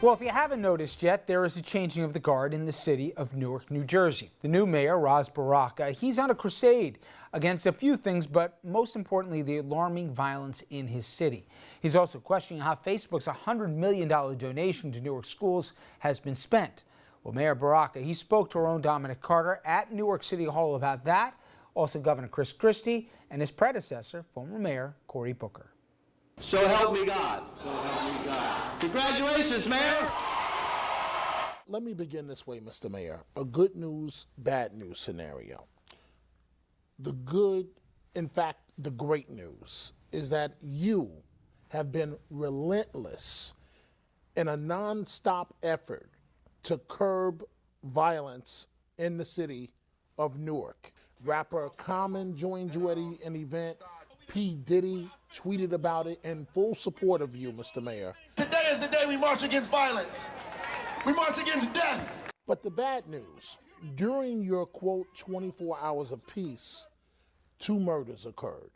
Well, if you haven't noticed yet, there is a changing of the guard in the city of Newark, New Jersey. The new mayor, Ras Baraka, he's on a crusade against a few things, but most importantly, the alarming violence in his city. He's also questioning how Facebook's $100 million donation to Newark schools has been spent. Well, Mayor Baraka, he spoke to our own Dominic at Newark City Hall about that. Also, Governor Chris Christie and his predecessor, former Mayor Cory Booker. So help me God. So help me God. Congratulations, Mayor. Let me begin this way, Mr. Mayor. A good news, bad news scenario. The good, in fact, the great news is that you have been relentless in a nonstop effort to curb violence in the city of Newark. Rapper Common joined you at an event. P. Diddy tweeted about it in full support of you, Mr. Mayor. Today is the day we march against violence. We march against death. But the bad news, during your, quote, 24 hours of peace, 2 murders occurred.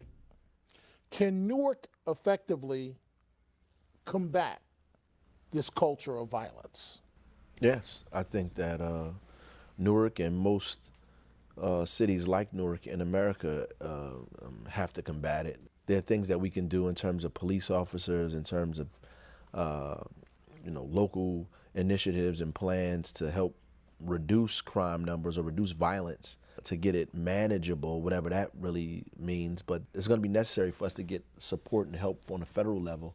Can Newark effectively combat this culture of violence? Yes, I think that Newark and most cities like Newark in America have to combat it. There are things that we can do in terms of police officers, in terms of local initiatives and plans to help reduce crime numbers or reduce violence, to get it manageable, whatever that really means. But it's going to be necessary for us to get support and help on a federal level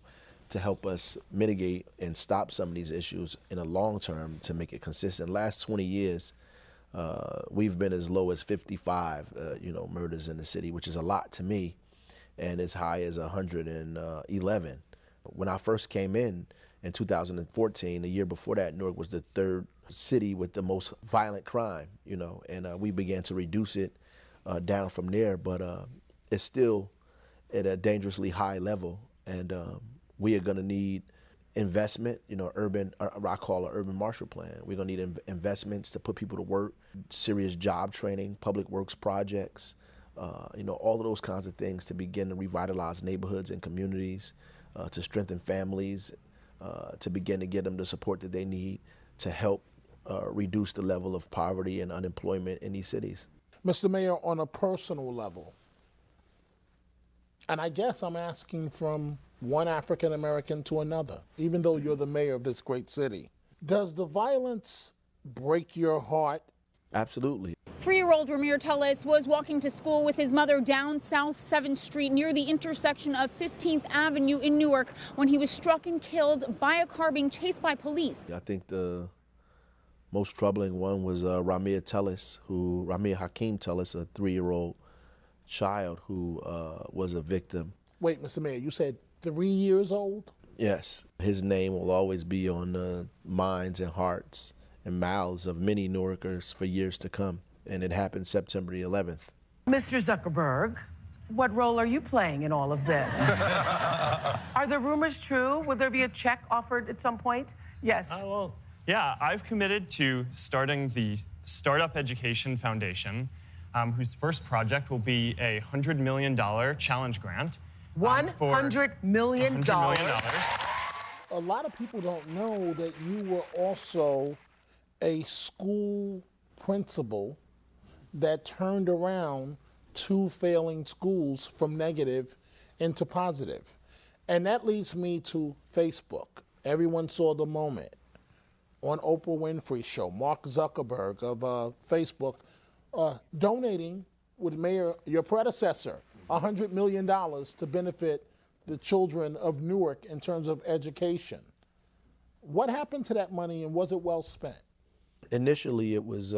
to help us mitigate and stop some of these issues in the long term to make it consistent. Last 20 years, we've been as low as 55, murders in the city, which is a lot to me, and as high as 111. When I first came in 2014, the year before that, Newark was the 3rd city with the most violent crime, and we began to reduce it down from there, but it's still at a dangerously high level, and we are going to need investment, I call an urban Marshall Plan. We're going to need investments to put people to work, serious job training, public works projects, all of those kinds of things to begin to revitalize neighborhoods and communities, to strengthen families, to begin to get them the support that they need to help reduce the level of poverty and unemployment in these cities. Mr. Mayor, on a personal level, and I guess I'm asking from one African American to another, even though you're the mayor of this great city, does the violence break your heart? Absolutely. 3-year-old Ramir Tullis was walking to school with his mother down South 7th Street near the intersection of 15th Avenue in Newark when he was struck and killed by a car being chased by police. I think the most troubling one was Ramir Hakeem Tullis, a 3-year-old child who was a victim. Wait, Mr. Mayor, you said 3 years old? Yes. His name will always be on the minds and hearts and mouths of many Newarkers for years to come. And it happened September the 11th. Mr. Zuckerberg, what role are you playing in all of this? Are the rumors true? Will there be a check offered at some point? Yes. Well, yeah, I've committed to starting the Startup Education Foundation, whose first project will be a $100 million challenge grant. $100 million? $100 million. A lot of people don't know that you were also a school principal that turned around 2 failing schools from negative into positive. And that leads me to Facebook. Everyone saw the moment on Oprah Winfrey's show, Mark Zuckerberg of Facebook, donating with Mayor, your predecessor, $100 million to benefit the children of Newark in terms of education. What happened to that money, and was it well spent? Initially, it was,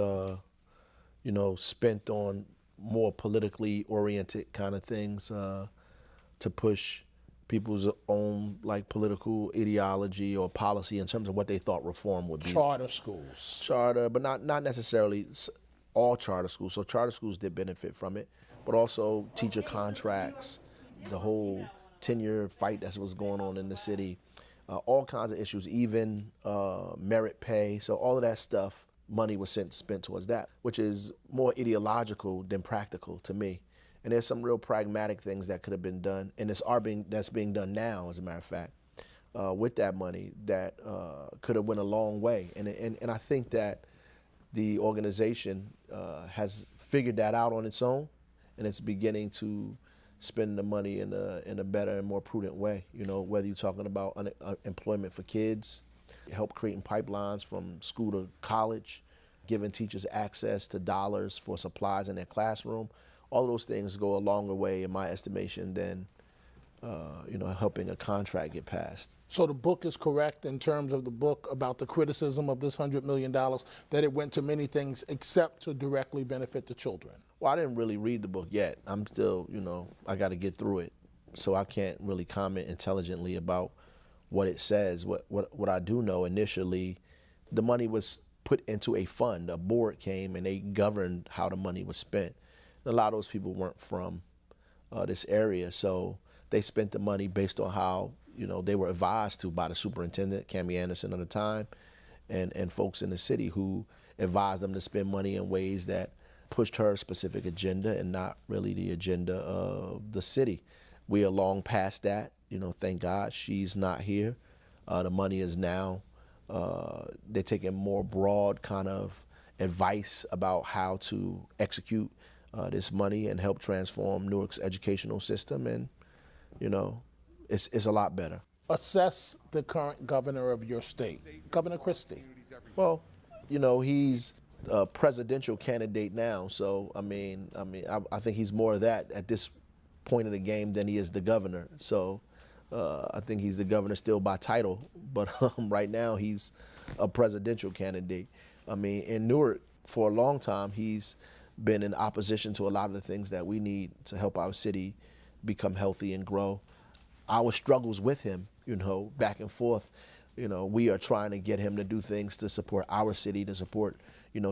spent on more politically oriented kind of things to push people's own political ideology or policy in terms of what they thought reform would be. Charter schools. Charter, but not necessarily all charter schools. So charter schools did benefit from it, but also teacher contracts, the whole tenure fight that was going on in the city, all kinds of issues, even merit pay. So all of that stuff, money was spent towards that, which is more ideological than practical to me. And there's some real pragmatic things that could have been done, and that's being done now, as a matter of fact, with that money that could have went a long way. And I think that the organization has figured that out on its own, and it's beginning to spend the money in a better and more prudent way. You know, whether you're talking about employment for kids, help creating pipelines from school to college, giving teachers access to dollars for supplies in their classroom. All of those things go a longer way, in my estimation, than helping a contract get passed. So the book is correct in terms of the book about the criticism of this $100 million, that it went to many things except to directly benefit the children. Well, I didn't really read the book yet. I'm still, I got to get through it. So I can't really comment intelligently about what it says. What I do know, initially, the money was put into a fund. A board came and they governed how the money was spent. And a lot of those people weren't from this area, so they spent the money based on how they were advised to by the superintendent, Cammie Anderson, at the time, and folks in the city who advised them to spend money in ways that pushed her specific agenda and not really the agenda of the city. We are long past that. Thank God she's not here. The money is now, they're taking more broad kind of advice about how to execute this money and help transform Newark's educational system, and it's a lot better. Assess the current governor of your state, Governor Christie. Well, he's a presidential candidate now, so I think he's more of that at this point of the game than he is the governor. So I think he's the governor still by title, but right now he's a presidential candidate. In Newark, for a long time, he's been in opposition to a lot of the things that we need to help our city become healthy and grow. Our struggles with him, back and forth, we are trying to get him to do things to support our city, to support,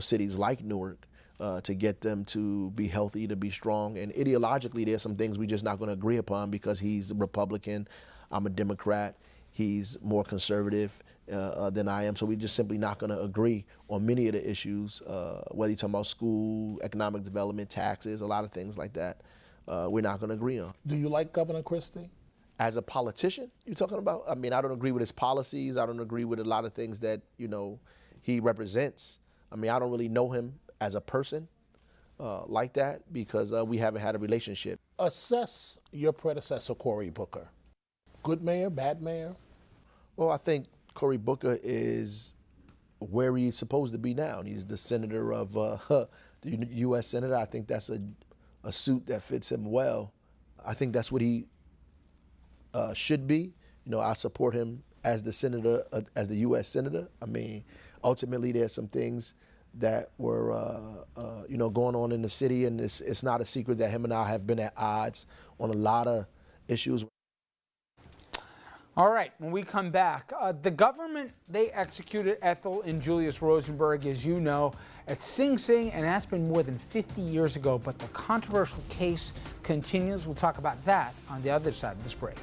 cities like Newark, to get them to be healthy, to be strong. And ideologically, there's some things we're just not going to agree upon because he's a Republican, I'm a Democrat, he's more conservative than I am. So we're just simply not going to agree on many of the issues, whether you're talking about school, economic development, taxes, a lot of things like that, we're not going to agree on. Do you like Governor Christie? As a politician, you're talking about? I don't agree with his policies. I don't agree with a lot of things that, he represents. I don't really know him as a person like that because we haven't had a relationship. Assess your predecessor, Cory Booker. Good mayor, bad mayor? Well, I think Cory Booker is where he's supposed to be now. He's the senator of the U.S. Senator. I think that's a suit that fits him well. I think that's what he should be. I support him as the senator, as the U.S. Senator. Ultimately, there's some things that were, going on in the city, and it's not a secret that him and I have been at odds on a lot of issues. All right, when we come back, the government, they executed Ethel and Julius Rosenberg, as you know, at Sing Sing, and that's been more than 50 years ago, but the controversial case continues. We'll talk about that on the other side of this break.